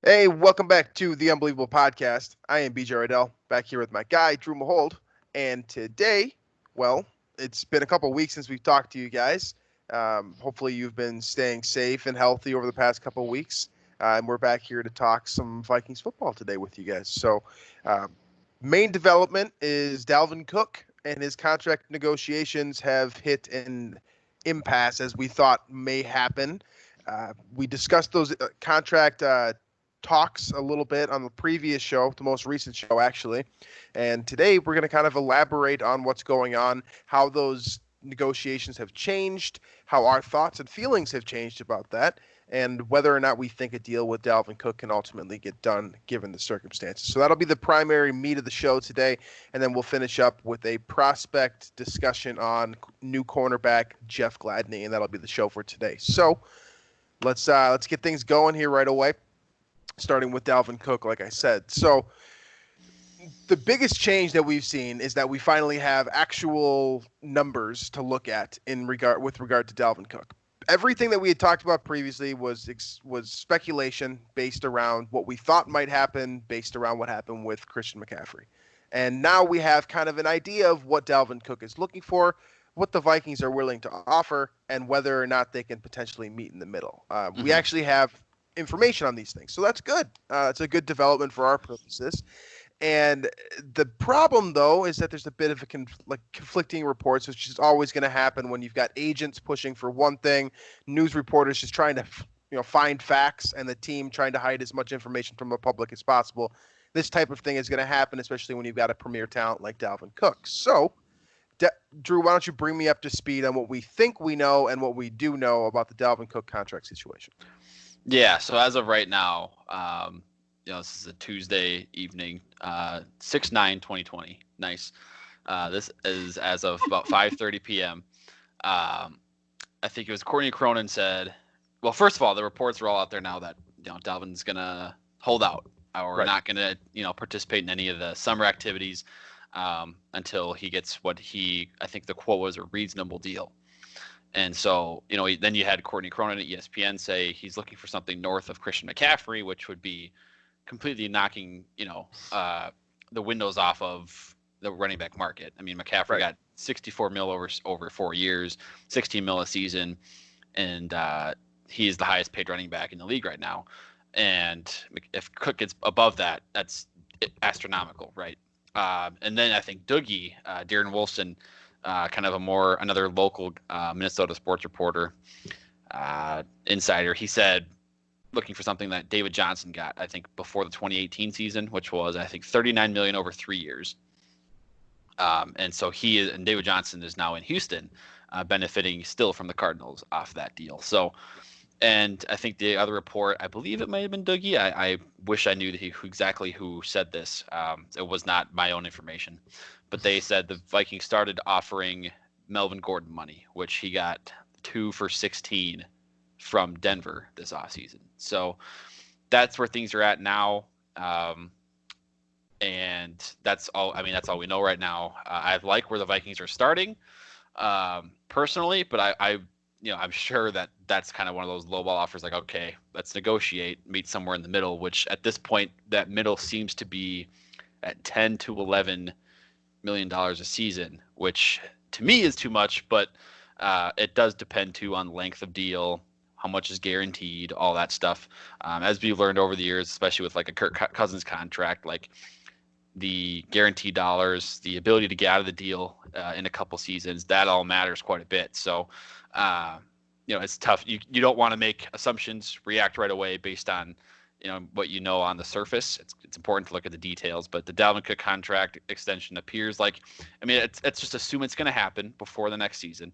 Hey, welcome back to the Unbelievable Podcast. I am BJ Reidell, back here with my guy, Drew Mahowald. And today, well, it's been a couple weeks since we've talked to you guys. Hopefully, you've been staying safe and healthy over the past couple weeks. And we're back here to talk some Vikings football today with you guys. So, uh, main development is Dalvin Cook, and his contract negotiations have hit an impasse as we thought may happen. We discussed those contract talks a little bit on the previous show, the most recent show, actually. And today we're going to kind of elaborate on what's going on, how those negotiations have changed, how our thoughts and feelings have changed about that, and whether or not we think a deal with Dalvin Cook can ultimately get done given the circumstances. So that'll be the primary meat of the show today, and then we'll finish up with a prospect discussion on new cornerback Jeff Gladney, and that'll be the show for today. So let's get things going here right away, starting with Dalvin Cook, like I said. So the biggest change that we've seen is that we finally have actual numbers to look at with regard to Dalvin Cook. Everything that we had talked about previously was speculation based around what we thought might happen, based around what happened with Christian McCaffrey. And now we have kind of an idea of what Dalvin Cook is looking for, what the Vikings are willing to offer, and whether or not they can potentially meet in the middle. We actually have information on these things, so that's good. It's a good development for our purposes. And the problem, though, is that there's a bit of a conflicting reports, which is always going to happen when you've got agents pushing for one thing, news reporters just trying to find facts, and the team trying to hide as much information from the public as possible. This type of thing is going to happen, especially when you've got a premier talent like Dalvin Cook. So, Drew, why don't you bring me up to speed on what we think we know and what we do know about the Dalvin Cook contract situation? Yeah, so as of right now, this is a Tuesday evening, 6/9/2020. Nice. This is as of about 5:30 p.m. I think it was Courtney Cronin said, well, first of all, the reports are all out there now that Dalvin's gonna hold out or not gonna participate in any of the summer activities until he gets what I think the quote was, a reasonable deal. And so, then you had Courtney Cronin at ESPN say he's looking for something north of Christian McCaffrey, which would be completely knocking, the windows off of the running back market. I mean, McCaffrey got $64 million over 4 years, $16 million a season, and he is the highest paid running back in the league right now. And if Cook gets above that, that's astronomical, right? And then I think Darren Wolfson, kind of another local Minnesota sports reporter, insider, he said, looking for something that David Johnson got, I think, before the 2018 season, which was, I think, $39 million over 3 years. And so David Johnson is now in Houston, benefiting still from the Cardinals off that deal. So, and I think the other report, I believe it might have been Dougie. I wish I knew exactly who said this. It was not my own information, but they said the Vikings started offering Melvin Gordon money, which he got 2 for $16 from Denver this offseason. So that's where things are at now. And that's all. I mean, that's all we know right now. I like where the Vikings are starting, personally, but I'm sure that that's kind of one of those lowball offers. Like, okay, let's negotiate, meet somewhere in the middle. Which at this point, that middle seems to be at $10 to $11 million a season, which to me is too much. But it does depend too on length of deal, how much is guaranteed, all that stuff. As we've learned over the years, especially with like a Kirk Cousins contract, like the guaranteed dollars, the ability to get out of the deal in a couple seasons, that all matters quite a bit. So, it's tough. You don't want to make assumptions, react right away based on, what you know on the surface. It's important to look at the details. But the Dalvin Cook contract extension appears like, it's just assume it's going to happen before the next season.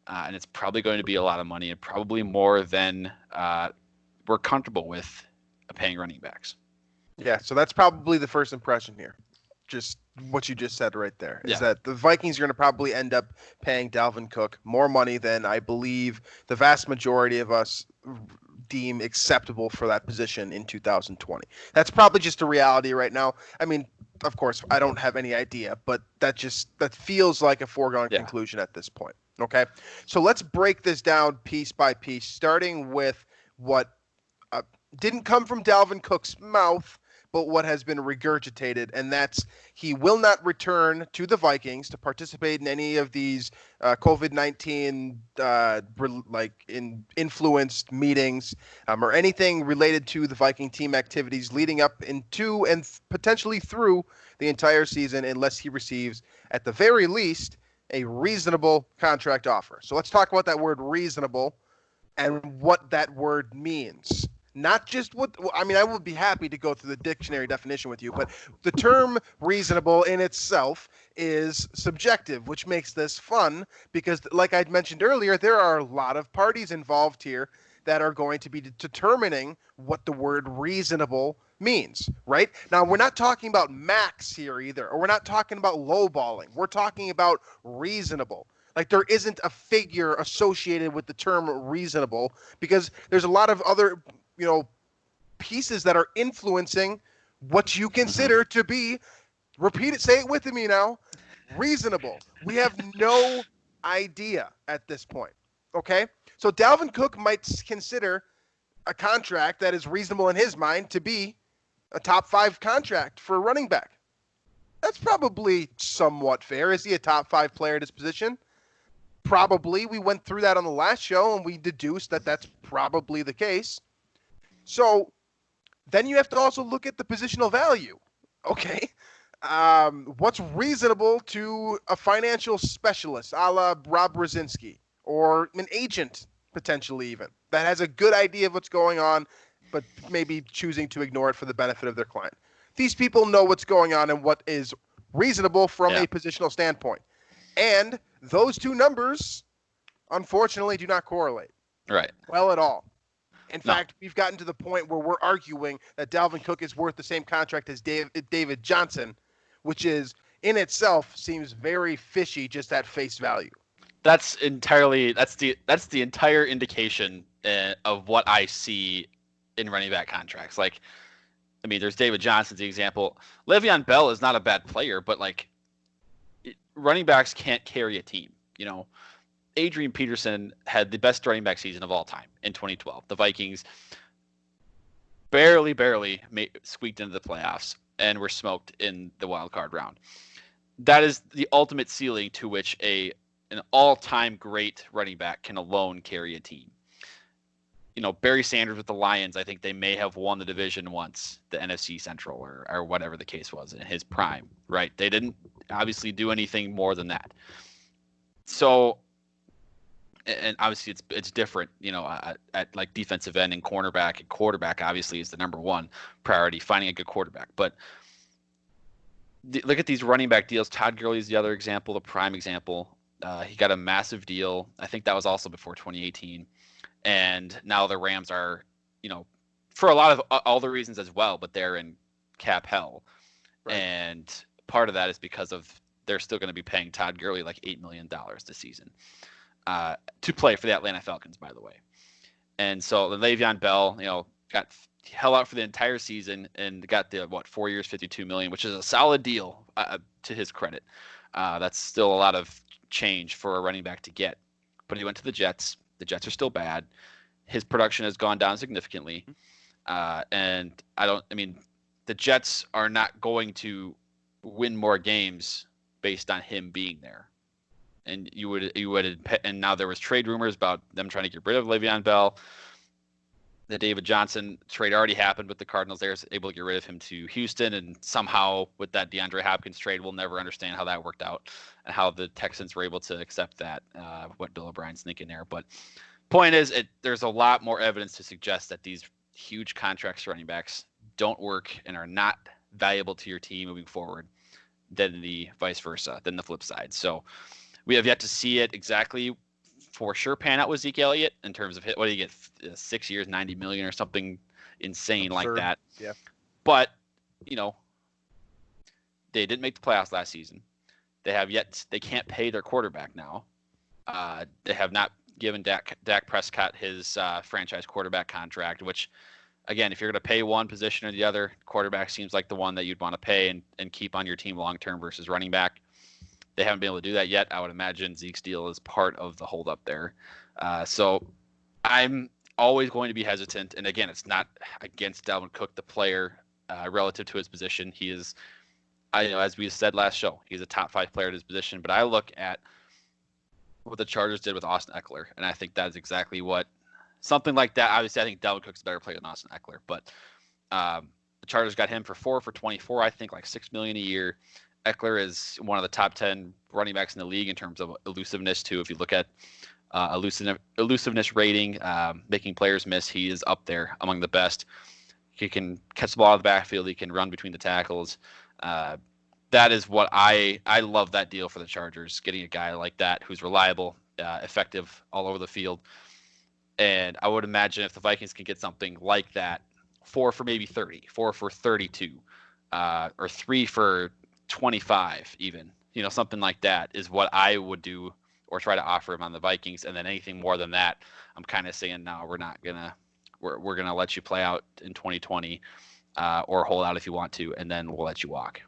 And it's probably going to be a lot of money and probably more than we're comfortable with paying running backs. Yeah, so that's probably the first impression here. Just what you just said right there is that the Vikings are going to probably end up paying Dalvin Cook more money than I believe the vast majority of us deem acceptable for that position in 2020. That's probably just a reality right now. I mean, of course, I don't have any idea, but that feels like a foregone conclusion at this point. Okay, so let's break this down piece by piece, starting with what didn't come from Dalvin Cook's mouth, but what has been regurgitated, and that's he will not return to the Vikings to participate in any of these COVID-19 influenced meetings or anything related to the Viking team activities leading up into and potentially through the entire season, unless he receives, at the very least, a reasonable contract offer. So let's talk about that word reasonable and what that word means. Not just what, I mean, I would be happy to go through the dictionary definition with you, but the term reasonable in itself is subjective, which makes this fun because, like I mentioned earlier, there are a lot of parties involved here that are going to be determining what the word reasonable means, right? Now, we're not talking about max here either, or we're not talking about lowballing. We're talking about reasonable. Like, there isn't a figure associated with the term reasonable because there's a lot of other, pieces that are influencing what you consider to be, repeat it, say it with me now, reasonable. We have no idea at this point. Okay? So Dalvin Cook might consider a contract that is reasonable in his mind to be a top 5 contract for a running back. That's probably somewhat fair. Is he a top 5 player at his position? Probably. We went through that on the last show, and we deduced that that's probably the case. So then you have to also look at the positional value. Okay. What's reasonable to a financial specialist, a la Rob Brzezinski, or an agent, potentially even, that has a good idea of what's going on, but maybe choosing to ignore it for the benefit of their client? These people know what's going on and what is reasonable from a positional standpoint. And those two numbers, unfortunately, do not correlate. Right. Well at all. In fact, we've gotten to the point where we're arguing that Dalvin Cook is worth the same contract as David Johnson, which is in itself seems very fishy just at face value. That's the entire indication of what I see in running back contracts. Like, I mean, there's David Johnson's the example. Le'Veon Bell is not a bad player, but running backs can't carry a team. Adrian Peterson had the best running back season of all time in 2012. The Vikings barely squeaked into the playoffs and were smoked in the wild card round. That is the ultimate ceiling to which an all-time great running back can alone carry a team. Barry Sanders with the Lions, I think they may have won the division once, the NFC Central or whatever the case was in his prime, right? They didn't obviously do anything more than that. So, and obviously it's different, at like defensive end and cornerback and quarterback obviously is the number one priority, finding a good quarterback. But look at these running back deals. Todd Gurley is the other example, the prime example. He got a massive deal. I think that was also before 2018. And now the Rams are, for a lot of all the reasons as well, but they're in cap hell. Right. And part of that is because they're still going to be paying Todd Gurley like $8 million this season. To play for the Atlanta Falcons, by the way. And so the Le'Veon Bell, got held out for the entire season and got the 4 years, $52 million, which is a solid deal to his credit. That's still a lot of change for a running back to get. But he went to the Jets. The Jets are still bad. His production has gone down significantly. And the Jets are not going to win more games based on him being there. And and now there was trade rumors about them trying to get rid of Le'Veon Bell. The David Johnson trade already happened with the Cardinals. They're able to get rid of him to Houston, and somehow with that DeAndre Hopkins trade, we'll never understand how that worked out and how the Texans were able to accept that, what Bill O'Brien's thinking there. But point is, there's a lot more evidence to suggest that these huge contracts running backs don't work and are not valuable to your team moving forward than the vice versa, than the flip side. So we have yet to see it exactly for sure pan out with Zeke Elliott in terms of what do you get, 6 years, $90 million or something insane absurd like that. Yeah. But, they didn't make the playoffs last season. They can't pay their quarterback now. They have not given Dak Prescott his franchise quarterback contract, which, again, if you're going to pay one position or the other, quarterback seems like the one that you'd want to pay and keep on your team long-term versus running back. They haven't been able to do that yet. I would imagine Zeke's deal is part of the holdup there. So I'm always going to be hesitant. And again, it's not against Dalvin Cook, the player, relative to his position. He is, as we said last show, he's a top 5 player at his position. But I look at what the Chargers did with Austin Eckler, and I think that's exactly what something like that. Obviously, I think Dalvin Cook's a better player than Austin Eckler, but the Chargers got him for 24, I think, like $6 million a year. Eckler is one of the top 10 running backs in the league in terms of elusiveness too. If you look at elusiveness rating, making players miss, he is up there among the best. He can catch the ball out of the backfield. He can run between the tackles. That is what I love that deal for the Chargers, getting a guy like that who's reliable, effective all over the field. And I would imagine if the Vikings can get something like that, 4 for maybe 30, 4 for 32, or 3 for 25 even, something like that is what I would do or try to offer him on the Vikings. And then anything more than that, I'm kind of saying, no, we're not gonna, we're gonna let you play out in 2020, or hold out if you want to, and then we'll let you walk.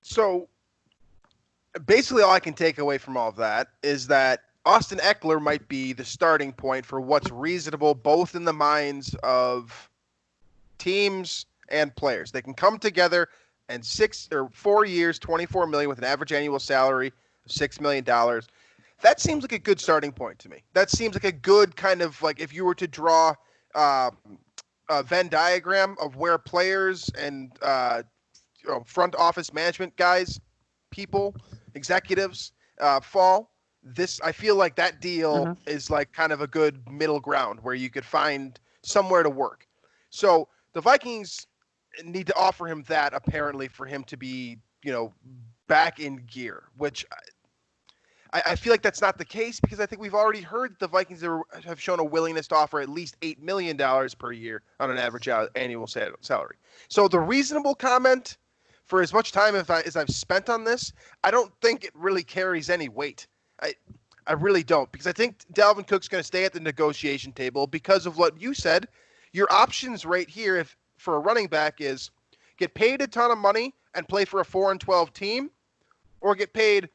So basically all I can take away from all of that is that Austin Eckler might be the starting point for what's reasonable, both in the minds of teams and players. They can come together and 4 years, $24 million with an average annual salary of $6 million. That seems like a good starting point to me. That seems like a good kind of like if you were to draw a Venn diagram of where players and front office management guys, people, executives fall. I feel like that deal is like kind of a good middle ground where you could find somewhere to work. So the Vikings need to offer him that apparently for him to be, back in gear, which I feel like that's not the case because I think we've already heard that the Vikings have shown a willingness to offer at least $8 million per year on an average annual salary. So the reasonable comment for as much time as I've spent on this, I don't think it really carries any weight. I really don't, because I think Dalvin Cook's going to stay at the negotiation table because of what you said. Your options right here for a running back is get paid a ton of money and play for a 4-12 team, or get paid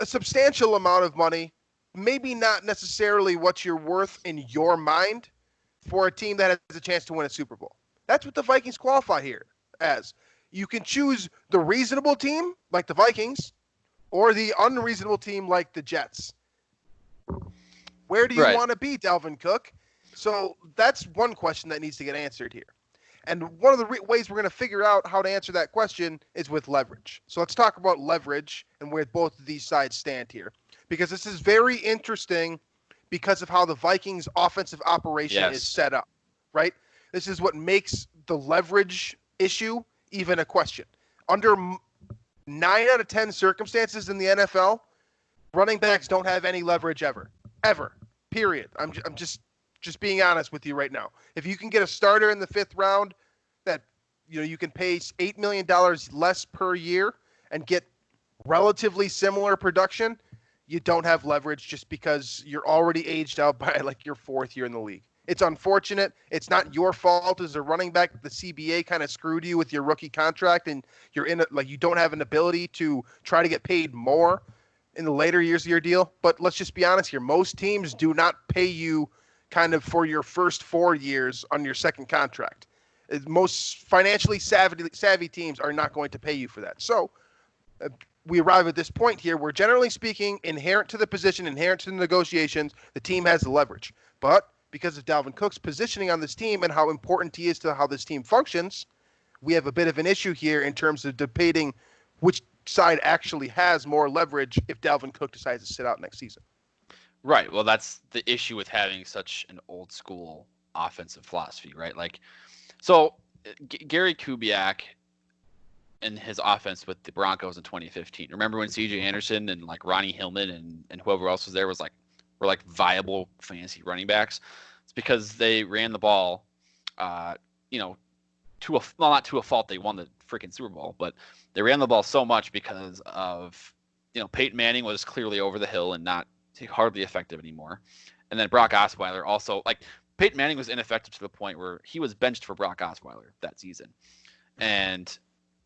a substantial amount of money, maybe not necessarily what you're worth in your mind, for a team that has a chance to win a Super Bowl. That's what the Vikings qualify here as. You can choose the reasonable team, like the Vikings, or the unreasonable team like the Jets. Where do you want to be, Dalvin Cook? So that's one question that needs to get answered here. And one of the ways we're going to figure out how to answer that question is with leverage. So let's talk about leverage and where both of these sides stand here. Because this is very interesting because of how the Vikings' offensive operation is set up, right? This is what makes the leverage issue even a question. Under 9 out of 10 circumstances in the NFL, running backs don't have any leverage ever, period. I'm just being honest with you right now. If you can get a starter in the 5th round that you can pay $8 million less per year and get relatively similar production, you don't have leverage just because you're already aged out by like your 4th year in the league. It's unfortunate. It's not your fault as a running back. The CBA kind of screwed you with your rookie contract, and you don't have an ability to try to get paid more in the later years of your deal. But let's just be honest here. Most teams do not pay you kind of for your first 4 years on your second contract. Most financially savvy teams are not going to pay you for that. So we arrive at this point here where, generally speaking, inherent to the position, inherent to the negotiations, the team has the leverage. But because of Dalvin Cook's positioning on this team and how important he is to how this team functions, we have a bit of an issue here in terms of debating which side actually has more leverage if Dalvin Cook decides to sit out next season. Right. Well, that's the issue with having such an old school offensive philosophy, right? Like, so Gary Kubiak and his offense with the Broncos in 2015. Remember when C.J. Anderson and like Ronnie Hillman and whoever else was there were like viable fantasy running backs? It's because they ran the ball, not to a fault. They won the freaking Super Bowl, but they ran the ball so much because of, Peyton Manning was clearly over the hill and not hardly effective anymore. And then Brock Osweiler also, like, Peyton Manning was ineffective to the point where he was benched for Brock Osweiler that season. And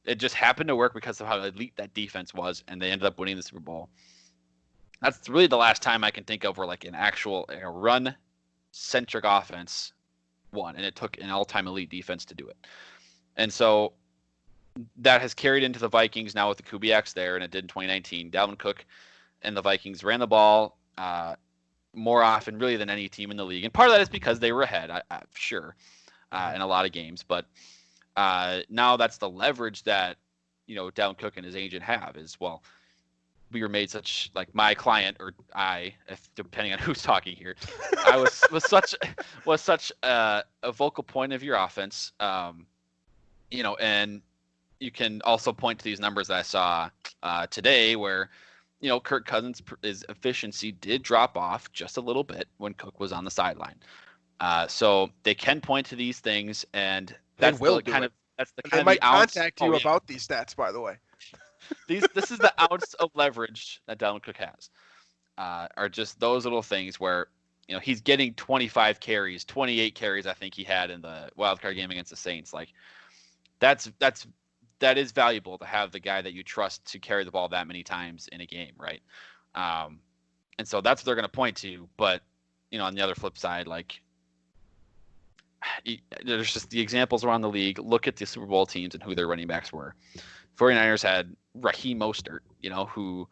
it just happened to work because of how elite that defense was, and they ended up winning the Super Bowl. That's really the last time I can think of where like an actual run centric offense won, and it took an all-time elite defense to do it. And so that has carried into the Vikings now with the Kubiaks there, and it did in 2019. Dalvin Cook and the Vikings ran the ball more often, really, than any team in the league. And part of that is because they were ahead, sure, in a lot of games. But now that's the leverage that, Dalvin Cook and his agent have is, well, we were made such, like my client or I, depending on who's talking here, I was such a vocal point of your offense, and you can also point to these numbers that I saw today where, Kirk Cousins' efficiency did drop off just a little bit when Cook was on the sideline. So they can point to these things, and that's the kind of they might contact you about these stats, by the way. This is the ounce of leverage that Dalvin Cook has. Are just those little things where, he's getting 25 carries, 28 carries. I think he had in the wildcard game against the Saints. Like that is valuable to have the guy that you trust to carry the ball that many times in a game, right? And so that's what they're going to point to. But, on the other flip side, like there's just the examples around the league. Look at the Super Bowl teams and who their running backs were. 49ers had Raheem Mostert, who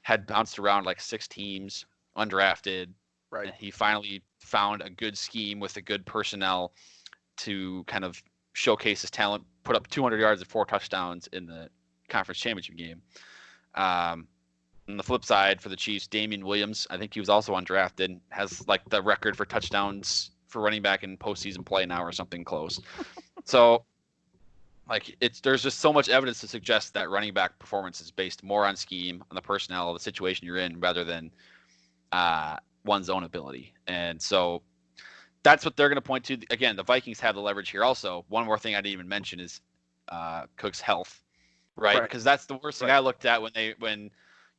had bounced around like 6 teams, undrafted. Right. And he finally found a good scheme with a good personnel to kind of showcase his talent, put up 200 yards and 4 touchdowns in the conference championship game. On the flip side for the Chiefs, Damian Williams, I think he was also undrafted, has like the record for touchdowns for running back in postseason play now or something close. So like there's just so much evidence to suggest that running back performance is based more on scheme, on the personnel, the situation you're in, rather than one's own ability. And so that's what they're going to point to. Again, the Vikings have the leverage here also. One more thing I didn't even mention is Cook's health, right? Because that's the worst thing I looked at when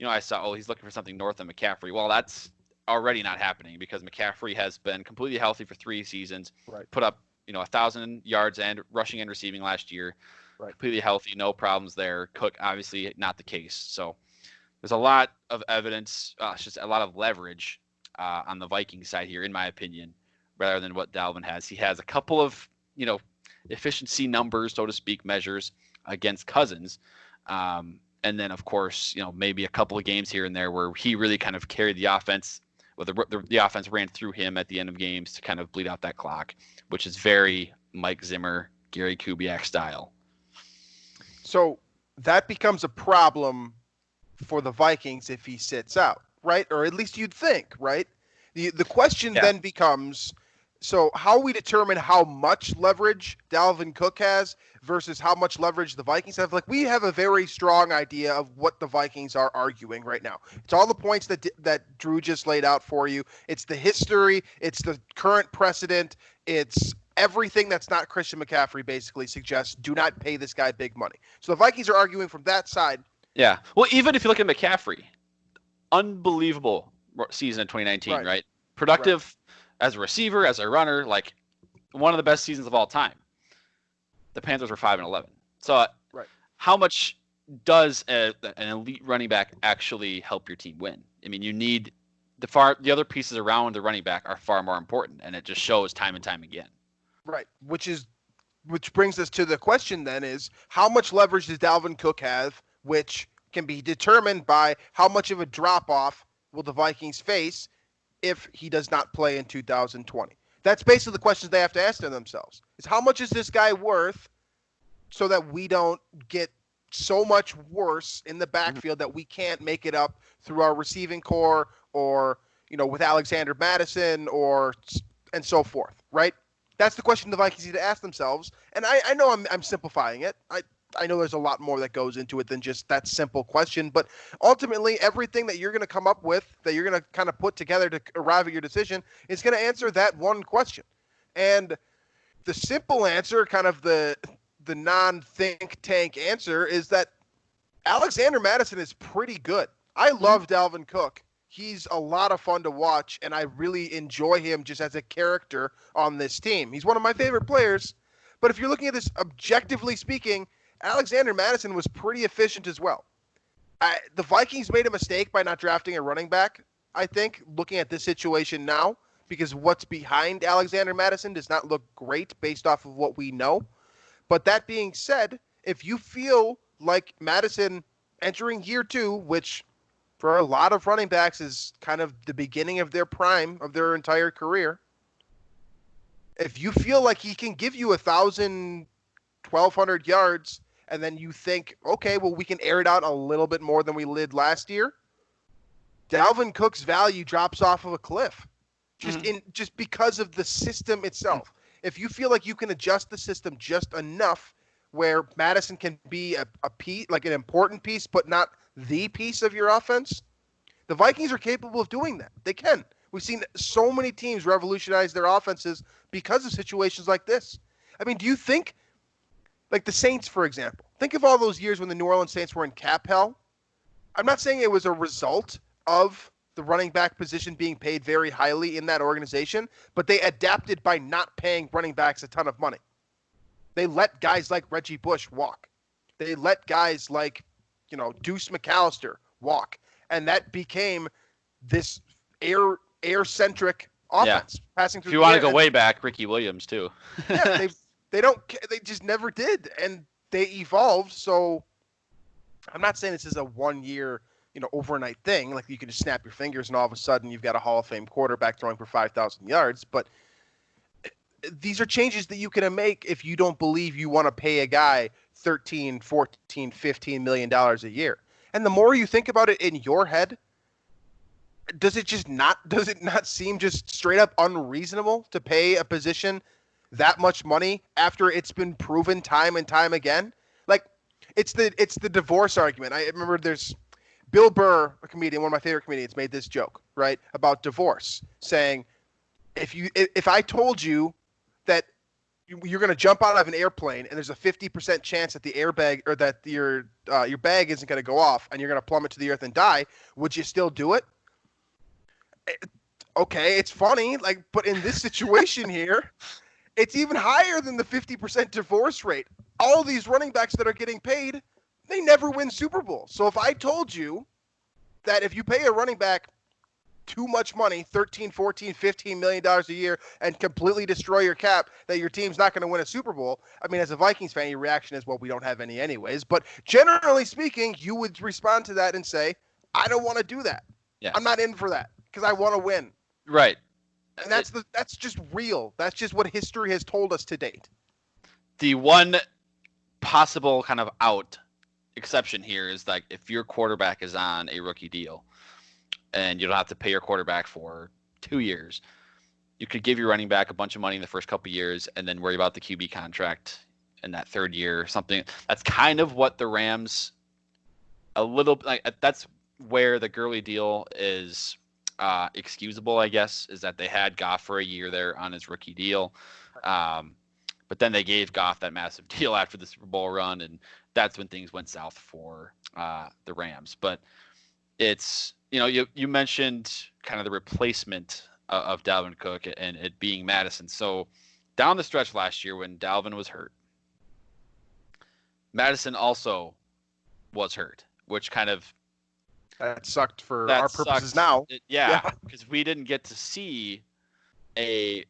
I saw, he's looking for something north of McCaffrey. Well, that's already not happening because McCaffrey has been completely healthy for 3 seasons, put up 1,000 yards and rushing and receiving last year, completely healthy, no problems there. Cook, obviously not the case. So there's a lot of evidence, it's just a lot of leverage on the Vikings side here, in my opinion, rather than what Dalvin has. He has a couple of, efficiency numbers, so to speak, measures against Cousins. And then, of course, maybe a couple of games here and there where he really kind of carried the offense, where the offense ran through him at the end of games to kind of bleed out that clock, which is very Mike Zimmer, Gary Kubiak style. So that becomes a problem for the Vikings if he sits out, right? Or at least you'd think, right? The question then becomes, so how we determine how much leverage Dalvin Cook has versus how much leverage the Vikings have. Like, we have a very strong idea of what the Vikings are arguing right now. It's all the points that Drew just laid out for you. It's the history. It's the current precedent. It's everything that's not Christian McCaffrey basically suggests do not pay this guy big money. So the Vikings are arguing from that side. Yeah. Well, even if you look at McCaffrey, unbelievable season in 2019, right? Productive as a receiver, as a runner, like one of the best seasons of all time. The Panthers were 5-11. So how much does an elite running back actually help your team win? I mean, you need the other pieces around the running back are far more important, and it just shows time and time again. Right. Which brings us to the question then is, how much leverage does Dalvin Cook have, which can be determined by how much of a drop-off will the Vikings face if he does not play in 2020. That's basically the questions they have to ask themselves. Is how much is this guy worth so that we don't get so much worse in the backfield that we can't make it up through our receiving core or, with Alexander Madison and so forth, right? That's the question the Vikings need to ask themselves. And I know I'm simplifying it. I know there's a lot more that goes into it than just that simple question, but ultimately everything that you're going to come up with, that you're going to kind of put together to arrive at your decision, is going to answer that one question. And the simple answer, kind of the non-think tank answer, is that Alexander Madison is pretty good. I love Dalvin Cook. He's a lot of fun to watch, and I really enjoy him just as a character on this team. He's one of my favorite players. But if you're looking at this objectively speaking, Alexander Madison was pretty efficient as well. The Vikings made a mistake by not drafting a running back, I think, looking at this situation now, because what's behind Alexander Madison does not look great based off of what we know. But that being said, if you feel like Madison entering year 2, which for a lot of running backs is kind of the beginning of their prime of their entire career, if you feel like he can give you 1,000, 1,200 yards, and then you think, okay, well, we can air it out a little bit more than we did last year, Dalvin Cook's value drops off of a cliff just because of the system itself. If you feel like you can adjust the system just enough where Madison can be a piece, like an important piece, but not the piece of your offense, the Vikings are capable of doing that. They can. We've seen so many teams revolutionize their offenses because of situations like this. I mean, do you think, like the Saints, for example, think of all those years when the New Orleans Saints were in cap hell? I'm not saying it was a result of the running back position being paid very highly in that organization, but they adapted by not paying running backs a ton of money. They let guys like Reggie Bush walk. They let guys like, Deuce McAllister walk. And that became this air-centric offense passing through. If you want to go way back, Ricky Williams too. Yeah, they just never did, and they evolved. So I'm not saying this is a 1 year, overnight thing. Like you can just snap your fingers and all of a sudden you've got a Hall of Fame quarterback throwing for 5,000 yards. But these are changes that you can make if you don't believe you want to pay a guy $13, $14, $15 million a year. And the more you think about it in your head, does it not seem just straight up unreasonable to pay a position that much money after it's been proven time and time again? Like it's the divorce argument. I remember there's Bill Burr, a comedian, one of my favorite comedians, made this joke, right, about divorce, saying if I told you that you're going to jump out of an airplane and there's a 50% chance that the airbag or that your bag isn't going to go off and you're going to plummet to the earth and die, would you still do it? Okay, it's funny, but in this situation here, it's even higher than the 50% divorce rate. All these running backs that are getting paid, they never win Super Bowls. So if I told you that if you pay a running back too much money, $13, $14, $15 million a year, and completely destroy your cap, that your team's not going to win a Super Bowl, I mean, as a Vikings fan, your reaction is, well, we don't have any anyways. But generally speaking, you would respond to that and say, I don't want to do that. Yeah. I'm not in for that because I want to win. Right. And that's just real. That's just what history has told us to date. The one possible kind of exception here is like if your quarterback is on a rookie deal and you don't have to pay your quarterback for 2 years, you could give your running back a bunch of money in the first couple of years and then worry about the QB contract in that third year or something. That's kind of what the Rams that's where the Gurley deal is excusable, I guess, is that they had Goff for a year there on his rookie deal. But then they gave Goff that massive deal after the Super Bowl run, and that's when things went south for the Rams. But it's, you mentioned kind of the replacement of Dalvin Cook and it being Madison. So down the stretch last year when Dalvin was hurt, Madison also was hurt, which kind of that sucked for our purposes now. Yeah, because we didn't get to see the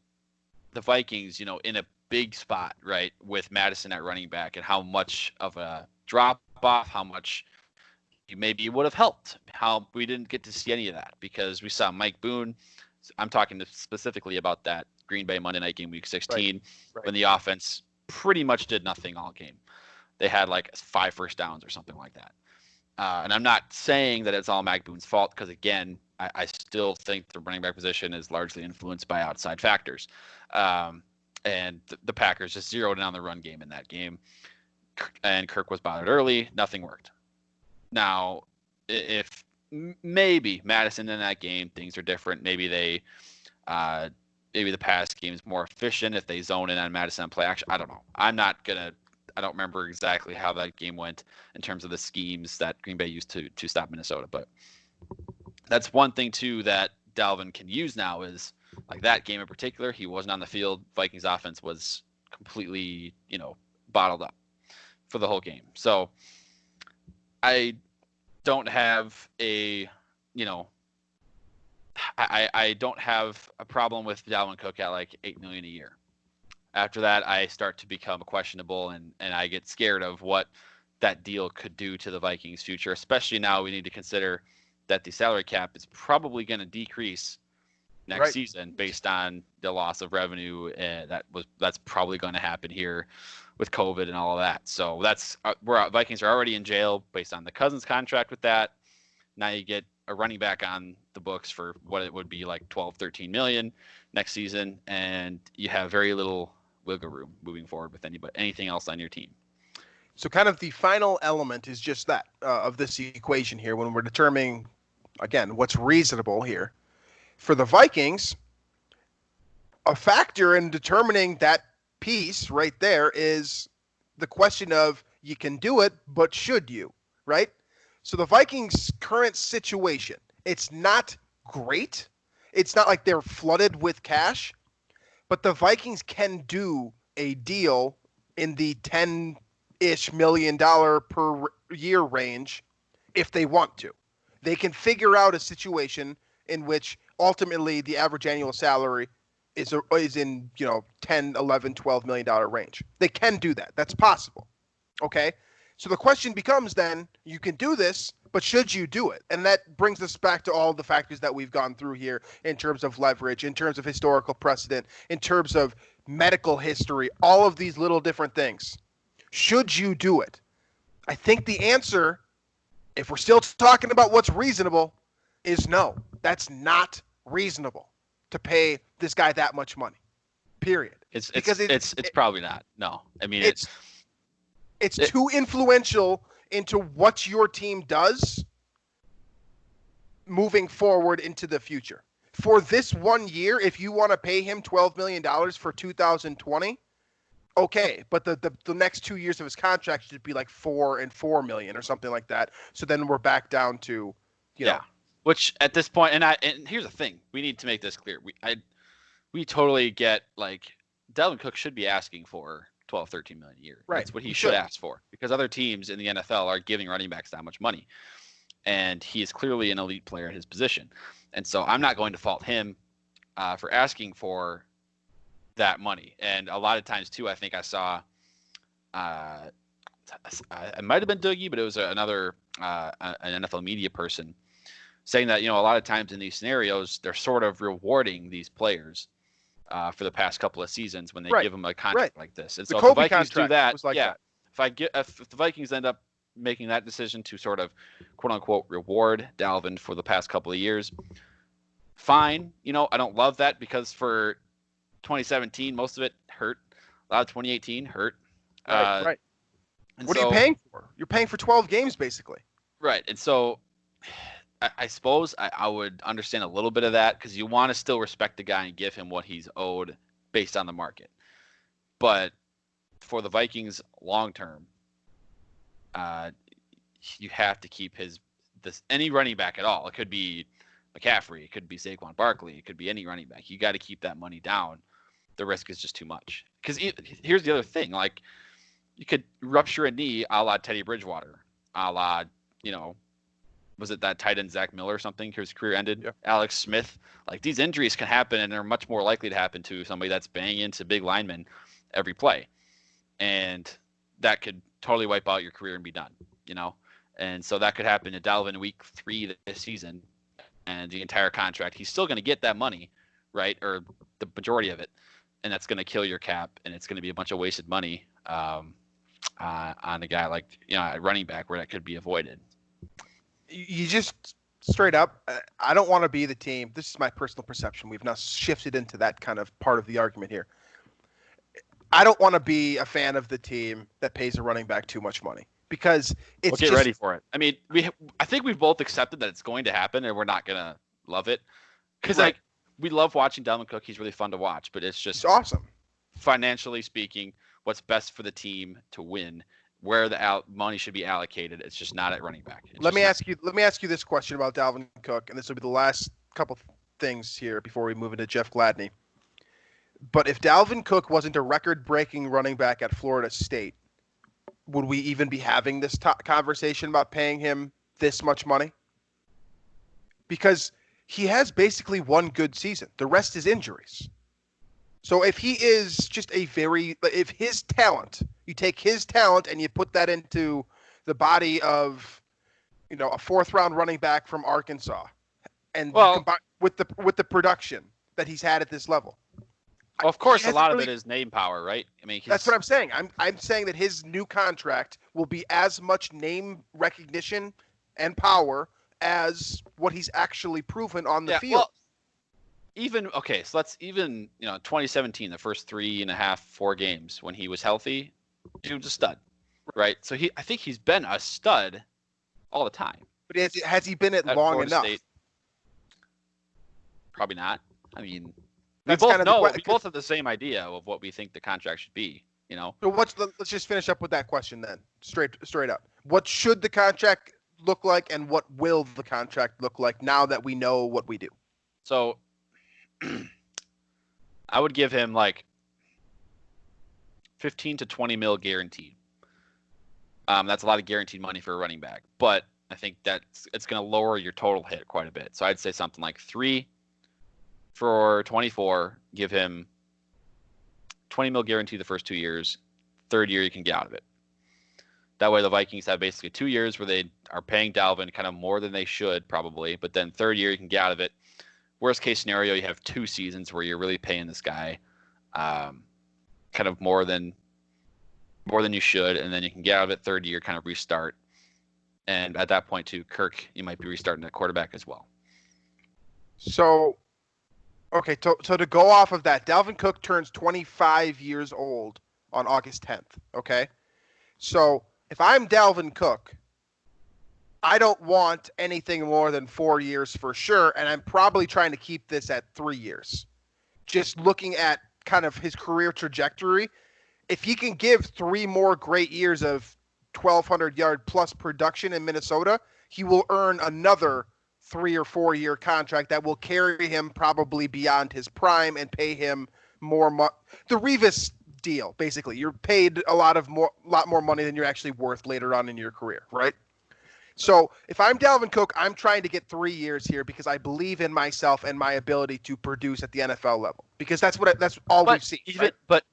Vikings, in a big spot, right, with Madison at running back and how much of a drop off, how much maybe would have helped. How we didn't get to see any of that because we saw Mike Boone. I'm talking specifically about that Green Bay Monday night game, week 16, when the offense pretty much did nothing all game. They had like 5 first downs or something like that. And I'm not saying that it's all Mike Boone's fault because, again, I still think the running back position is largely influenced by outside factors. And the Packers just zeroed in on the run game in that game. And Kirk was bothered early. Nothing worked. Now, if maybe Madison in that game, things are different. Maybe maybe the pass game is more efficient if they zone in on Madison and play action. I don't know. I don't remember exactly how that game went in terms of the schemes that Green Bay used to stop Minnesota. But that's one thing, too, that Dalvin can use now is, like that game in particular, he wasn't on the field. Vikings offense was completely, bottled up for the whole game. So I don't have a I don't have a problem with Dalvin Cook at like $8 million a year. After that, I start to become questionable, and I get scared of what that deal could do to the Vikings' future. Especially now, we need to consider that the salary cap is probably going to decrease next season based on the loss of revenue that's probably going to happen here with COVID and all of that. So that's where Vikings are already in jail based on the Cousins contract with that. Now you get a running back on the books for what it would be like 12, 13 million next season, and you have very little wiggle room moving forward with anything else on your team. So kind of the final element is just that of this equation here when we're determining, again, what's reasonable here. For the Vikings, a factor in determining that piece right there is the question of you can do it, but should you, right? So the Vikings' current situation, it's not great. It's not like they're flooded with cash, but the Vikings can do a deal in the $10-ish million per year range if they want to. They can figure out a situation in which ultimately the average annual salary is in, 10, 11, $12 million range. They can do that. That's possible. Okay? So the question becomes then, you can do this, but should you do it? And that brings us back to all the factors that we've gone through here in terms of leverage, in terms of historical precedent, in terms of medical history, all of these little different things. Should you do it? I think the answer, if we're still talking about what's reasonable, is no. That's not reasonable to pay this guy that much money. Period. It's probably not. No. I mean, it's too influential into what your team does moving forward into the future. For this 1 year, if you want to pay him $12 million for 2020, okay, but the next 2 years of his contract should be like $4 and $4 million or something like that. So then we're back down to, you know. Which at this point, and here's the thing, we need to make this clear. We totally get, like, Dalvin Cook should be asking for 12, 13 million a year. Right. That's what he should ask for, because other teams in the NFL are giving running backs that much money. And he is clearly an elite player at his position. And so I'm not going to fault him for asking for that money. And a lot of times too, I think I saw, it might have been Dougie, but it was another an NFL media person saying that, a lot of times in these scenarios, they're sort of rewarding these players for the past couple of seasons when they give them a contract like this. And so if the Vikings do that, if the Vikings end up making that decision to sort of quote unquote reward Dalvin for the past couple of years, fine. I don't love that, because for 2017, most of it hurt. A lot of 2018 hurt. Right. What are you paying for? You're paying for 12 games basically. Right. And so I suppose I would understand a little bit of that, because you want to still respect the guy and give him what he's owed based on the market. But for the Vikings long term, you have to keep any running back at all. It could be McCaffrey, it could be Saquon Barkley, it could be any running back. You got to keep that money down. The risk is just too much. Because here's the other thing, like, you could rupture a knee a la Teddy Bridgewater, a la, was it that tight end Zach Miller or something? His career ended. Yeah. Alex Smith. Like, these injuries can happen, and they're much more likely to happen to somebody that's banging into big linemen every play. And that could totally wipe out your career and be done, And so that could happen to Dalvin week 3 this season, and the entire contract. He's still going to get that money, right? Or the majority of it. And that's going to kill your cap, and it's going to be a bunch of wasted money on a guy like, a running back, where that could be avoided. You just straight up, I don't want to be the team. This is my personal perception. We've now shifted into that kind of part of the argument here. I don't want to be a fan of the team that pays a running back too much money, because it's get ready for it. I mean, I think we've both accepted that it's going to happen, and we're not going to love it, because like, we love watching Dalvin Cook. He's really fun to watch, but it's awesome. Financially speaking, what's best for the team to win, where the money should be allocated, it's just not at running back. Let me ask you this question about Dalvin Cook, and this will be the last couple things here before we move into Jeff Gladney. But if Dalvin Cook wasn't a record-breaking running back at Florida State, would we even be having this conversation about paying him this much money? Because he has basically one good season. The rest is injuries. So if he is just if his talent, you take his talent and you put that into the body of, a fourth round running back from Arkansas, and you Well, combine with the production that he's had at this level. Well, of course, a lot of it is name power, right? I mean, that's what I'm saying. I'm saying that his new contract will be as much name recognition and power as what he's actually proven on the field. Well, so let's 2017, the first 4 games when he was healthy, he was a stud, right? So I think he's been a stud all the time. But has he been it long Florida enough? State, probably not. I mean, we both have the same idea of what we think the contract should be. So let's just finish up with that question then, straight up. What should the contract look like, and what will the contract look like now that we know what we do? So, I would give him like 15 to 20 mil guaranteed. That's a lot of guaranteed money for a running back, but I think it's going to lower your total hit quite a bit. So I'd say something like 3 for 24. Give him 20 mil guarantee the first 2 years. Third year, you can get out of it. That way, the Vikings have basically 2 years where they are paying Dalvin kind of more than they should probably, but then third year, you can get out of it. Worst case scenario, you have 2 seasons where you're really paying this guy kind of more than you should, and then you can get out of it third year, kind of restart. And at that point, too, Kirk, you might be restarting at quarterback as well. So, okay, so to go off of that, Dalvin Cook turns 25 years old on August 10th, okay? So if I'm Dalvin Cook, I don't want anything more than 4 years for sure, and I'm probably trying to keep this at 3 years. Just looking at kind of his career trajectory, if he can give 3 more great years of 1,200-yard plus production in Minnesota, he will earn another 3 or 4 year contract that will carry him probably beyond his prime and pay him more the Revis deal, basically. You're paid a lot more money than you're actually worth later on in your career, right? So if I'm Dalvin Cook, I'm trying to get 3 years here because I believe in myself and my ability to produce at the NFL level, because that's all we've seen. But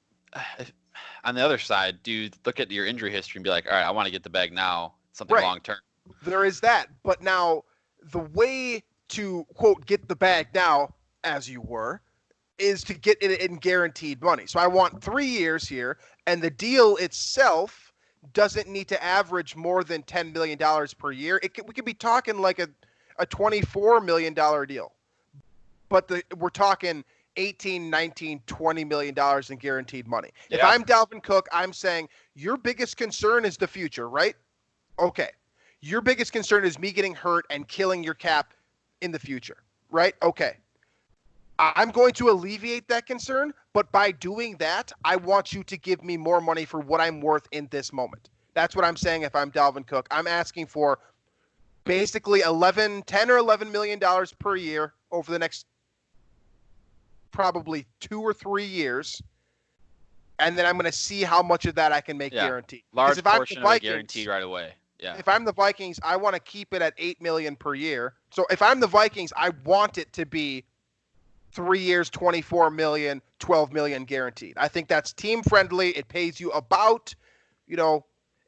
on the other side, dude, look at your injury history and be like, all right, I want to get the bag now, something long term. There is that, but now the way to quote get the bag now, as you were, is to get it in guaranteed money. So I want 3 years here, and the deal itself doesn't need to average more than $10 million per year. We could be talking like a $24 million deal, but we're talking 18, 19, $20 million in guaranteed money. Yeah. If I'm Dalvin Cook, I'm saying your biggest concern is the future, right? Okay. Your biggest concern is me getting hurt and killing your cap in the future, right? Okay. I'm going to alleviate that concern, but by doing that, I want you to give me more money for what I'm worth in this moment. That's what I'm saying if I'm Dalvin Cook. I'm asking for basically $10 or $11 million per year over the next probably 2 or 3 years, and then I'm going to see how much of that I can make guaranteed. Large portion of it guaranteed right away. Yeah. If I'm the Vikings, I want to keep it at $8 million per year. So if I'm the Vikings, I want it to be 3 years, $24 million, $12 million guaranteed. I think that's team friendly. It pays you about,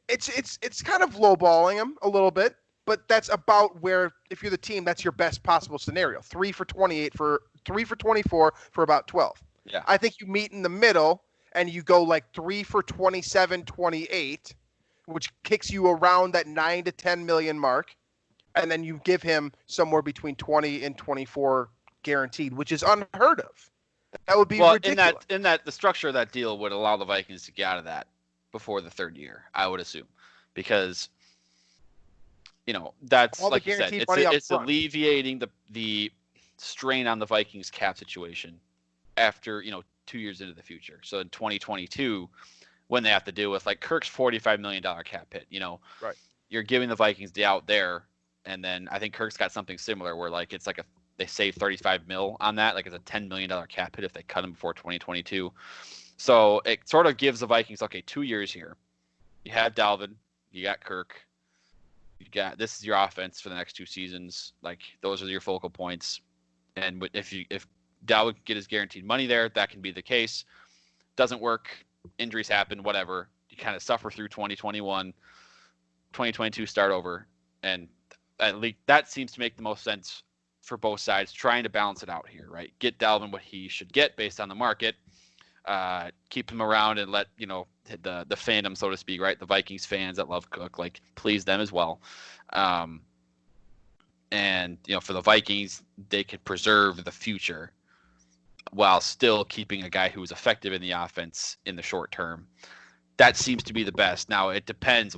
it's kind of lowballing him a little bit, but that's about where, if you're the team, that's your best possible scenario. 3 for 24 for about 12. Yeah. I think you meet in the middle and you go like 3 for 27, 28, which kicks you around that 9 to 10 million mark. And then you give him somewhere between 20 and 24 guaranteed, which is unheard of. That would be ridiculous. In that the structure of that deal would allow the Vikings to get out of that before the third year, I would assume, because that's all like you said, it's alleviating the strain on the Vikings cap situation after 2 years into the future. So in 2022, when they have to deal with like Kirk's $45 million cap hit, right, you're giving the Vikings the out there, and then I think Kirk's got something similar where like it's like they save 35 mil on that. Like it's a $10 million cap hit if they cut him before 2022. So it sort of gives the Vikings, okay, 2 years here. You have Dalvin, you got Kirk, this is your offense for the next 2 seasons. Like those are your focal points. And if Dalvin can get his guaranteed money there, that can be the case. Doesn't work, injuries happen, whatever. You kind of suffer through 2021, 2022 start over, and at least that seems to make the most sense for both sides, trying to balance it out here, right? Get Dalvin what he should get based on the market, keep him around and let, the fandom, so to speak, right? The Vikings fans that love Cook, like, please them as well. And, for the Vikings, they could preserve the future while still keeping a guy who is effective in the offense in the short term. That seems to be the best. Now, it depends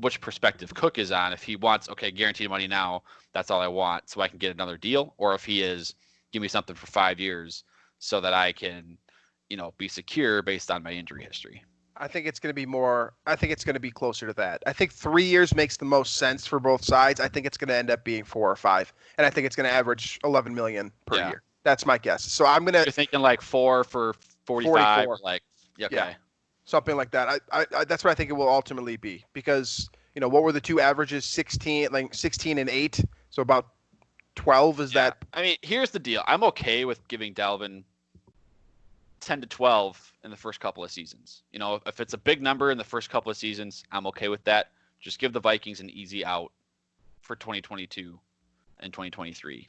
which perspective Cook is on. If he wants, okay, guaranteed money now, that's all I want, so I can get another deal. Or if he is, give me something for 5 years so that I can, be secure based on my injury history. I think it's going to be closer to that. I think 3 years makes the most sense for both sides. I think it's going to end up being 4 or 5. And I think it's going to average $11 million per year. That's my guess. So you're thinking like 4 for 45, 44. like, okay. Yeah, something like that. I that's what I think it will ultimately be, because what were the two averages? 16 and 8. So about 12 is that. I mean, here's the deal. I'm okay with giving Dalvin 10 to 12 in the first couple of seasons. If it's a big number in the first couple of seasons, I'm okay with that. Just give the Vikings an easy out for 2022 and 2023.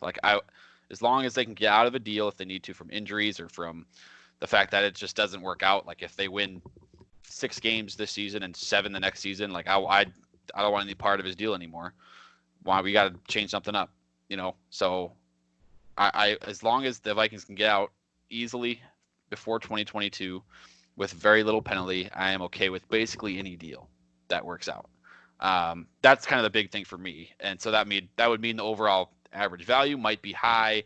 As long as they can get out of a deal if they need to, from injuries or from the fact that it just doesn't work out. Like, if they win 6 games this season and 7 the next season, like, I don't want any part of his deal anymore. Why? We got to change something up, So I as long as the Vikings can get out easily before 2022 with very little penalty, I am okay with basically any deal that works out. That's kind of the big thing for me. And so that would mean the overall average value might be high,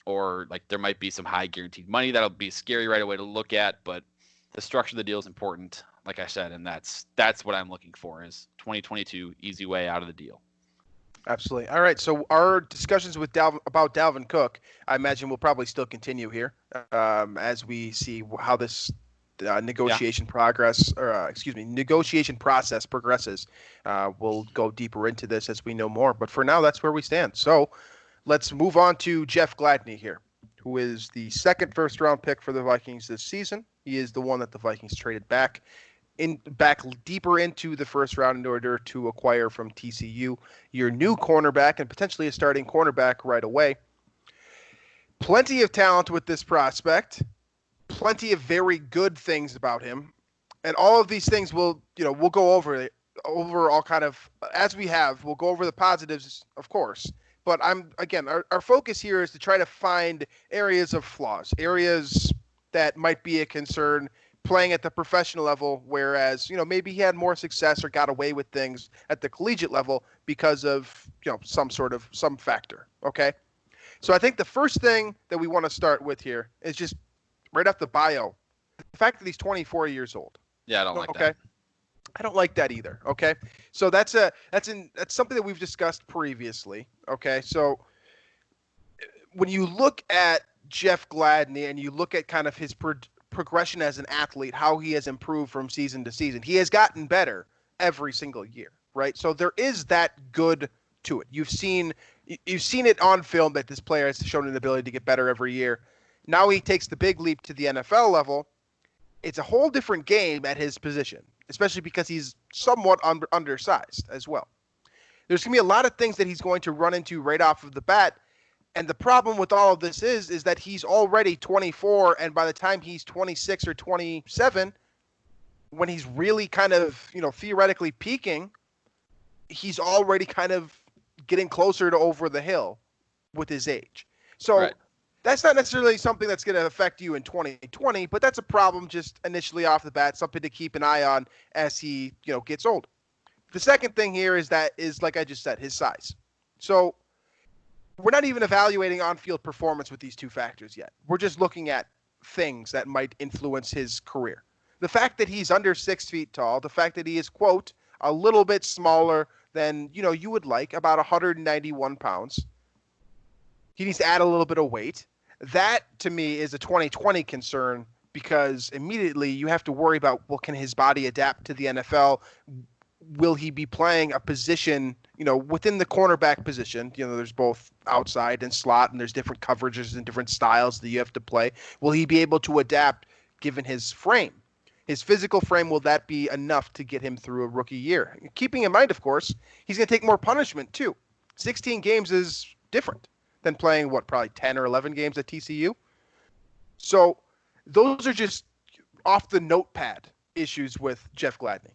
or like there might be some high guaranteed money that'll be scary right away to look at, but the structure of the deal is important, like I said, and that's what I'm looking for, is 2022 easy way out of the deal. Absolutely. All right. So our discussions with about Dalvin Cook, I imagine, will probably still continue here as we see how this negotiation process progresses. We'll go deeper into this as we know more. But for now, that's where we stand. So let's move on to Jeff Gladney here, who is the second first-round pick for the Vikings this season. He is the one that the Vikings traded back deeper into the first round in order to acquire from TCU your new cornerback and potentially a starting cornerback right away. Plenty of talent with this prospect, plenty of very good things about him, and all of these things we'll go over all kind of as we have. We'll go over the positives, of course, but our focus here is to try to find areas of flaws, areas that might be a concern playing at the professional level, whereas, maybe he had more success or got away with things at the collegiate level because of, some factor. Okay. So I think the first thing that we want to start with here is just right off the bio, the fact that he's 24 years old. Yeah, I don't like that. I don't like that either. Okay. So that's something that we've discussed previously. Okay. So when you look at Jeff Gladney and you look at kind of his progression as an athlete, how he has improved from season to season, he has gotten better every single year, right? So there is that good to it. You've seen it on film that this player has shown an ability to get better every year. Now he takes the big leap to the NFL level. It's a whole different game at his position, especially because he's somewhat undersized as well. There's going to be a lot of things that he's going to run into right off of the bat. And the problem with all of this is that he's already 24, and by the time he's 26 or 27, when he's really kind of, theoretically peaking, he's already kind of getting closer to over the hill with his age. So That's not necessarily something that's going to affect you in 2020, but that's a problem just initially off the bat, something to keep an eye on as he, gets older. The second thing here is like I just said, his size. So we're not even evaluating on-field performance with these two factors yet. We're just looking at things that might influence his career. The fact that he's under 6 feet tall, the fact that he is, quote, a little bit smaller than, you would like, about 191 pounds. He needs to add a little bit of weight. That, to me, is a 2020 concern because immediately you have to worry about, well, can his body adapt to the NFL? will he be playing a position, within the cornerback position? There's both outside and slot, and there's different coverages and different styles that you have to play. Will he be able to adapt given his frame? His physical frame, will that be enough to get him through a rookie year? Keeping in mind, of course, he's going to take more punishment too. 16 games is different than playing, probably 10 or 11 games at TCU. So those are just off the notepad issues with Jeff Gladney.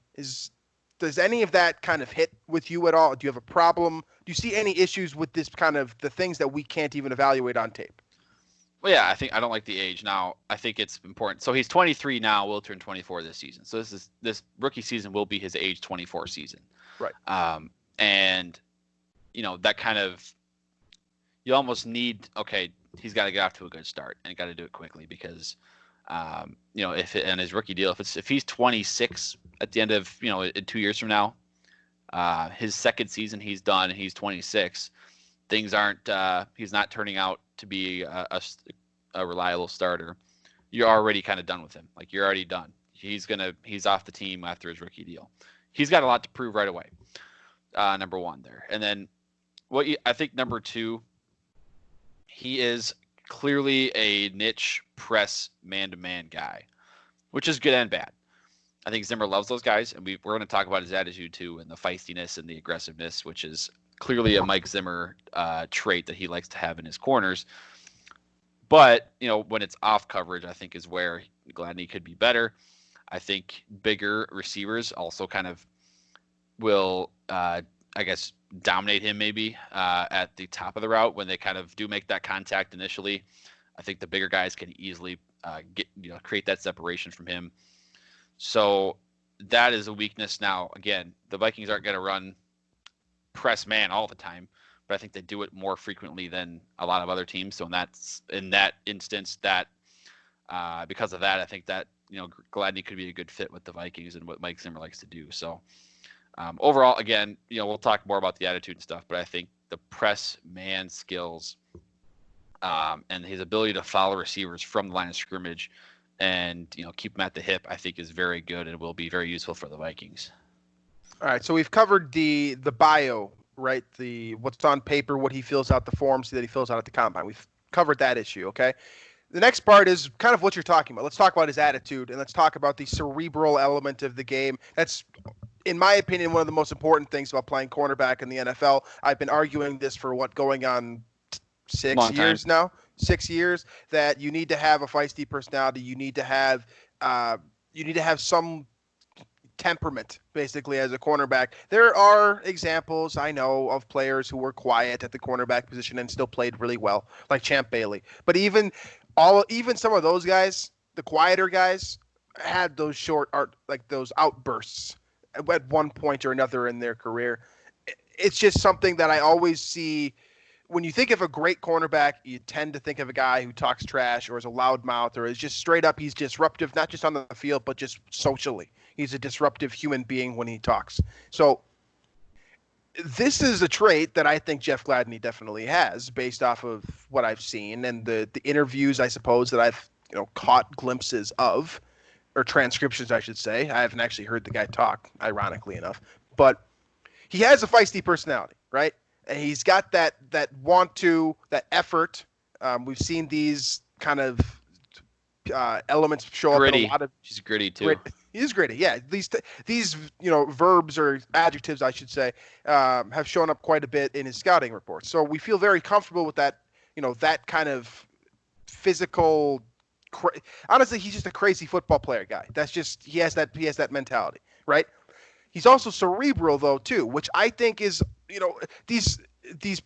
Does any of that kind of hit with you at all? Do you have a problem? Do you see any issues with this kind of the things that we can't even evaluate on tape? Well, yeah, I don't like the age. Now, I think it's important. So he's 23 now, will turn 24 this season. So this rookie season will be his age 24 season. Right. And that kind of, you almost need, okay, he's got to get off to a good start and got to do it quickly because if in his rookie deal, if he's 26 at the end of, in 2 years from now, his second season he's done and he's 26, things aren't, he's not turning out to be a reliable starter. You're already kind of done with him. Like, you're already done. He's off the team after his rookie deal. He's got a lot to prove right away. Number one there. And then I think number two, he is clearly a niche press man-to-man guy, which is good and bad. I think Zimmer loves those guys, and we're going to talk about his attitude too, and the feistiness and the aggressiveness, which is clearly a Mike Zimmer trait that he likes to have in his corners. But, when it's off coverage, I think is where Gladney could be better. I think bigger receivers also kind of will, dominate him maybe at the top of the route when they kind of do make that contact initially. I think the bigger guys can easily create that separation from him. So that is a weakness. Now, again, the Vikings aren't going to run press man all the time, but I think they do it more frequently than a lot of other teams. So in that instance, that because of that, I think that Gladney could be a good fit with the Vikings and what Mike Zimmer likes to do. So overall, again, we'll talk more about the attitude and stuff, but I think the press man skills and his ability to follow receivers from the line of scrimmage and keep them at the hip, I think is very good and will be very useful for the Vikings. All right, so we've covered the bio, right? The what's on paper, what he fills out, the forms that he fills out at the combine. We've covered that issue, okay? The next part is kind of what you're talking about. Let's talk about his attitude, and let's talk about the cerebral element of the game. That's, in my opinion, one of the most important things about playing cornerback in the NFL. I've been arguing this for going on 6 years now. 6 years, that you need to have a feisty personality. You need to have some temperament, basically, as a cornerback. There are examples, I know, of players who were quiet at the cornerback position and still played really well, like Champ Bailey. But even some of those guys, the quieter guys, had those those outbursts at one point or another in their career. It's just something that I always see. When you think of a great cornerback, you tend to think of a guy who talks trash or is a loudmouth or is just straight up, he's disruptive, not just on the field, but just socially. He's a disruptive human being when he talks. So this is a trait that I think Jeff Gladney definitely has based off of what I've seen and the interviews, I suppose, that I've caught glimpses of, or transcriptions, I should say. I haven't actually heard the guy talk, ironically enough. But he has a feisty personality, right? And he's got that want to, that effort. We've seen these kind of elements show up in a lot of. He's gritty too. He's gritty, yeah. These verbs or adjectives, I should say, have shown up quite a bit in his scouting reports. So we feel very comfortable with that. That kind of physical. Honestly, he's just a crazy football player guy. That's just he has that mentality, right? He's also cerebral though too, which I think is these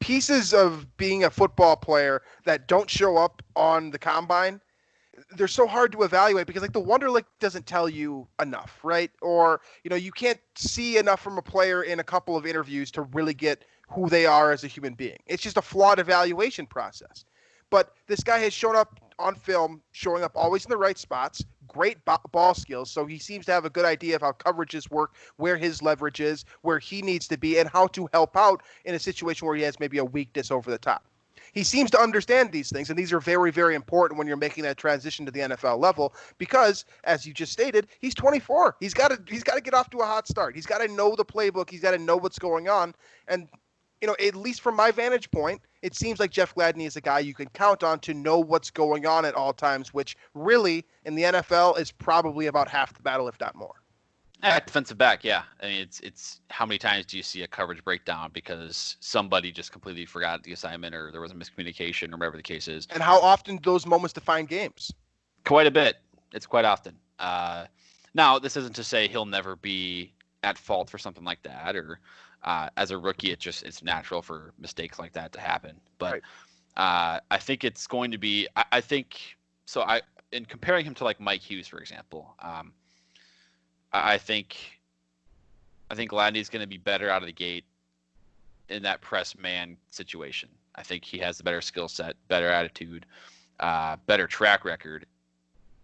pieces of being a football player that don't show up on the combine. They're so hard to evaluate because the Wonderlic doesn't tell you enough, right? Or you can't see enough from a player in a couple of interviews to really get who they are as a human being. It's just a flawed evaluation process. But this guy has shown up on film, showing up always in the right spots, great ball skills. So he seems to have a good idea of how coverages work, where his leverage is, where he needs to be, and how to help out in a situation where he has maybe a weakness over the top. He seems to understand these things, and these are very, very important when you're making that transition to the NFL level because, as you just stated, he's 24. He's got to get off to a hot start. He's got to know the playbook. He's got to know what's going on. And, at least from my vantage point, it seems like Jeff Gladney is a guy you can count on to know what's going on at all times, which really, in the NFL, is probably about half the battle, if not more. At defensive back, yeah. I mean, it's how many times do you see a coverage breakdown because somebody just completely forgot the assignment or there was a miscommunication or whatever the case is. And how often do those moments define games? Quite a bit. It's quite often. Now, this isn't to say he'll never be at fault for something like that, or as a rookie, it's natural for mistakes like that to happen. But right. I think it's going to be. I think so. In comparing him to like Mike Hughes, for example. I think Gladney's going to be better out of the gate in that press man situation. I think he has the better skill set, better attitude, better track record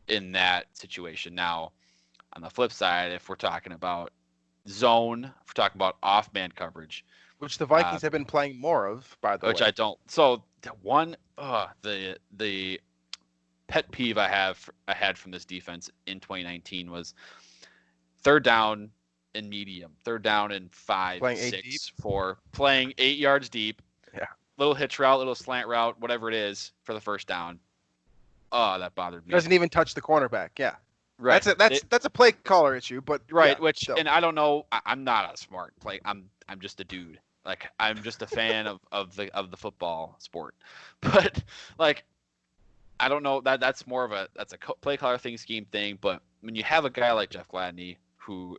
in that situation. Now, on the flip side, if we're talking about zone, if we're talking about off-man coverage, which the Vikings have been playing more of, by the way. Which I don't. So the pet peeve I had from this defense in 2019 was third down and medium, third down and 5, playing 6, 4, playing 8 yards deep. Yeah. Little hitch route, little slant route, whatever it is for the first down. Oh, that bothered me. Doesn't even touch the cornerback. Yeah. Right. That's a play caller issue, but right. Yeah, which so. And I don't know. I'm not a smart play. I'm just a dude. Like I'm just a fan of the football sport. But like I don't know that's more of a play caller thing, scheme thing. But when you have a guy like Jeff Gladney who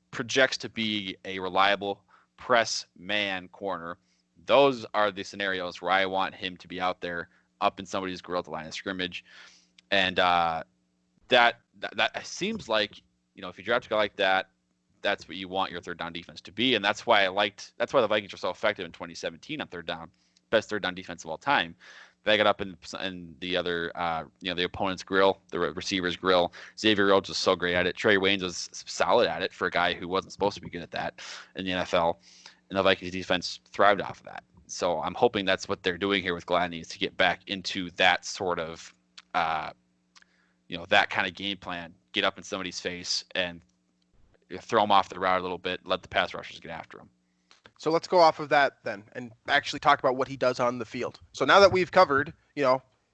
projects to be a reliable press man corner, those are the scenarios where I want him to be out there up in somebody's grill at the line of scrimmage. And that seems like, if you draft a guy like that, that's what you want your third down defense to be. And that's why the Vikings were so effective in 2017 on third down, best third down defense of all time. They got up in the other, the opponent's grill, the receiver's grill. Xavier Rhodes was so great at it. Trey Waynes was solid at it for a guy who wasn't supposed to be good at that in the NFL. And the Vikings defense thrived off of that. So I'm hoping that's what they're doing here with Gladney, is to get back into that sort of, that kind of game plan, get up in somebody's face and throw them off the route a little bit, let the pass rushers get after them. So let's go off of that then and actually talk about what he does on the field. So now that we've covered,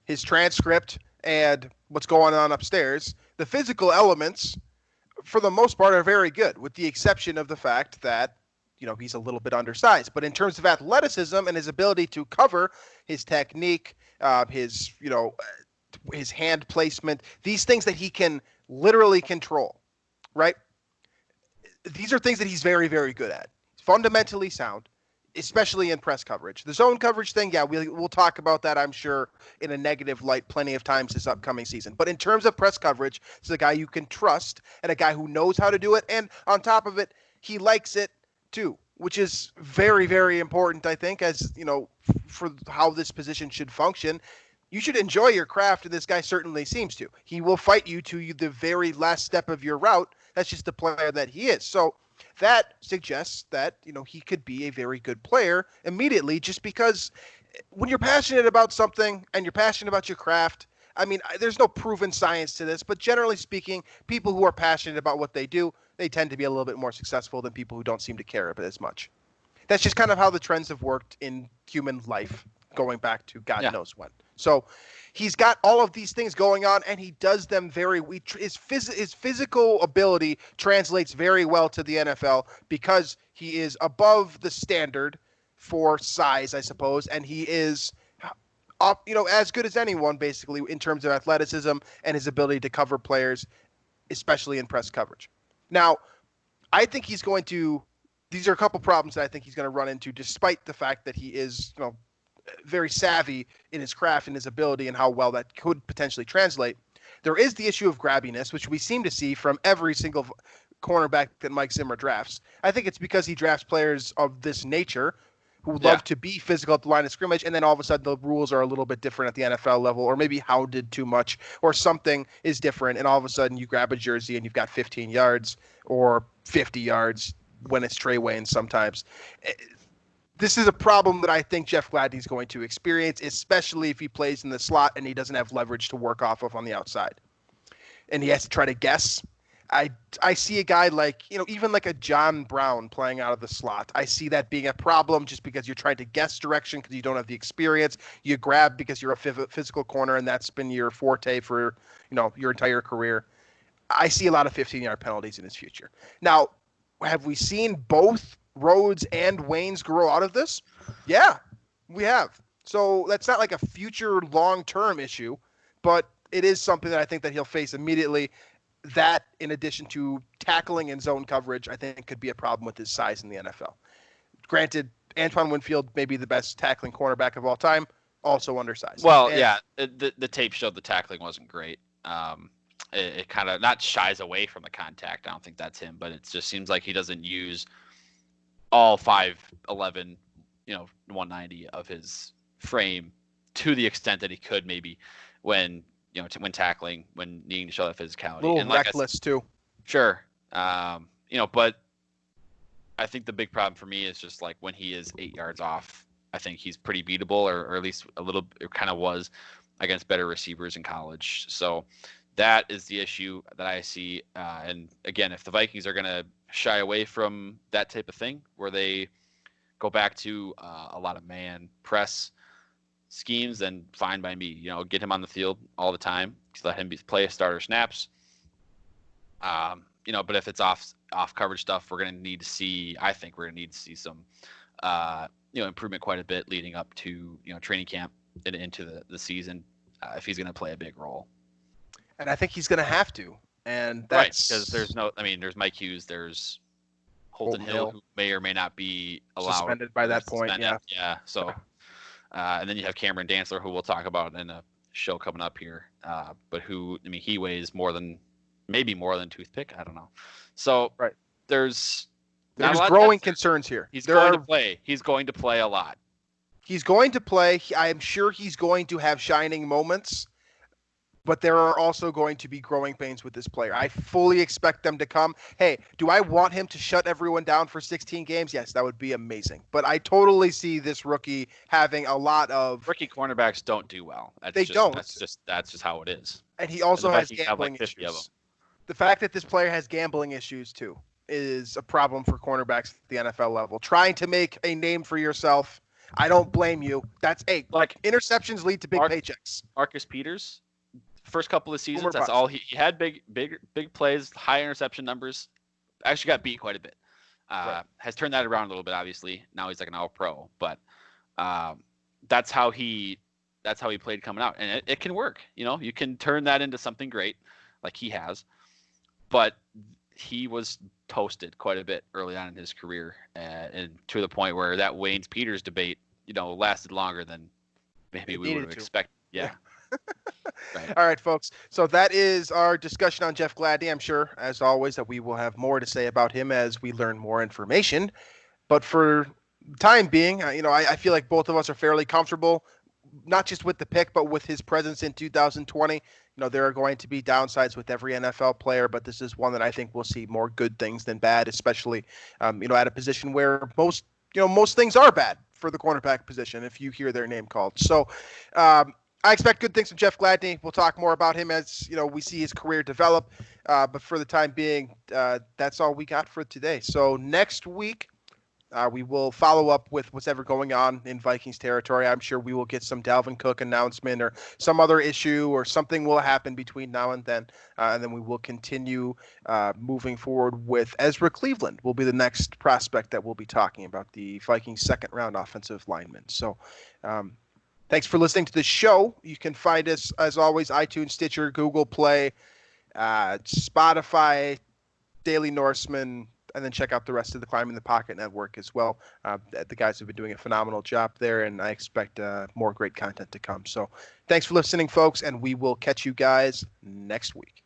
his transcript and what's going on upstairs, the physical elements, for the most part, are very good, with the exception of the fact that, he's a little bit undersized. But in terms of athleticism and his ability to cover, his technique, his hand placement, these things that he can literally control, right? These are things that he's very, very good at. Fundamentally sound, especially in press coverage. The zone coverage thing, yeah, we'll talk about that, I'm sure, in a negative light plenty of times this upcoming season. But in terms of press coverage, it's a guy you can trust and a guy who knows how to do it. And on top of it, he likes it too, which is very, very important, I think, as, for how this position should function. You should enjoy your craft, and this guy certainly seems to. He will fight you to the very last step of your route. That's just the player that he is. So that suggests that, he could be a very good player immediately, just because when you're passionate about something and you're passionate about your craft, I mean, there's no proven science to this, but generally speaking, people who are passionate about what they do, they tend to be a little bit more successful than people who don't seem to care about it as much. That's just kind of how the trends have worked in human life, going back to God knows when. So he's got all of these things going on, and he does them his physical ability translates very well to the NFL because he is above the standard for size, I suppose, and he is as good as anyone, basically, in terms of athleticism and his ability to cover players, especially in press coverage. Now, I think these are a couple problems that I think he's going to run into, despite the fact that he is, very savvy in his craft and his ability and how well that could potentially translate. There is the issue of grabbiness, which we seem to see from every single cornerback that Mike Zimmer drafts. I think it's because he drafts players of this nature who love to be physical at the line of scrimmage, and then all of a sudden the rules are a little bit different at the NFL level, or maybe hounded too much, or something is different, and all of a sudden you grab a jersey and you've got 15 yards or 50 yards when it's Trey Wayne sometimes. this is a problem that I think Jeff Gladney is going to experience, especially if he plays in the slot and he doesn't have leverage to work off of on the outside. And he has to try to guess. I see a guy like, even like a John Brown playing out of the slot. I see that being a problem just because you're trying to guess direction because you don't have the experience. You grab because you're a physical corner, and that's been your forte for, your entire career. I see a lot of 15-yard penalties in his future. Now, have we seen both Rhodes and Waynes grow out of this? Yeah, we have. So that's not like a future long-term issue, but it is something that I think that he'll face immediately. That, in addition to tackling and zone coverage, I think could be a problem with his size in the NFL. Granted, Antoine Winfield may be the best tackling cornerback of all time, also undersized. Well, the tape showed the tackling wasn't great. It kind of not shies away from the contact. I don't think that's him, but it just seems like he doesn't use all 5'11", 190 of his frame to the extent that he could maybe when tackling, when needing to show that physicality. A little reckless too. Sure. But I think the big problem for me is just like when he is 8 yards off, I think he's pretty beatable, or at least a little, it kind of was against better receivers in college. So that is the issue that I see. And again, if the Vikings are going to shy away from that type of thing, where they go back to a lot of man press schemes, then fine by me. Get him on the field all the time. Let him play starter snaps. But if it's off coverage stuff, we're going to need to see. I think we're going to need to see some, improvement quite a bit leading up to training camp and into the season if he's going to play a big role. And I think he's going to have to. And that's right, because there's Mike Hughes, there's Holton Hill, who may or may not be allowed suspended by that point. Yeah. So. And then you have Cameron Dantzler, who we'll talk about in a show coming up here. But he weighs maybe more than toothpick. I don't know. So right. There's growing concerns here. He's going to play. He's going to play a lot. He's going to play. I am sure he's going to have shining moments, but there are also going to be growing pains with this player. I fully expect them to come. Hey, do I want him to shut everyone down for 16 games? Yes, that would be amazing. But I totally see this rookie having a lot of... Rookie cornerbacks don't do well. Don't. That's just how it is. And he also has gambling issues. The fact that this player has gambling issues, too, is a problem for cornerbacks at the NFL level. Trying to make a name for yourself, I don't blame you. Interceptions lead to big paychecks. Marcus Peters... First couple of seasons, that's all he had. Big plays, high interception numbers. Actually got beat quite a bit. Right. Has turned that around a little bit. Obviously, now he's like an All-Pro. But that's how he played coming out, and it can work. You can turn that into something great, like he has. But he was toasted quite a bit early on in his career, and to the point where that Waynes Peters debate, lasted longer than maybe we would have expected. Yeah. Right. All right, folks. So that is our discussion on Jeff Gladney. I'm sure, as always, that we will have more to say about him as we learn more information. But for the time being, I feel like both of us are fairly comfortable, not just with the pick, but with his presence in 2020. There are going to be downsides with every NFL player, but this is one that I think we'll see more good things than bad, especially, at a position where most things are bad for the cornerback position if you hear their name called. So, I expect good things from Jeff Gladney. We'll talk more about him as we see his career develop. But for the time being, that's all we got for today. So next week, we will follow up with what's ever going on in Vikings territory. I'm sure we will get some Dalvin Cook announcement or some other issue or something will happen between now and then. And then we will continue moving forward with Ezra Cleveland will be the next prospect that we'll be talking about, the Vikings second round offensive lineman. So, thanks for listening to the show. You can find us, as always, iTunes, Stitcher, Google Play, Spotify, Daily Norseman, and then check out the rest of the Climbing the Pocket Network as well. The guys have been doing a phenomenal job there, and I expect more great content to come. So thanks for listening, folks, and we will catch you guys next week.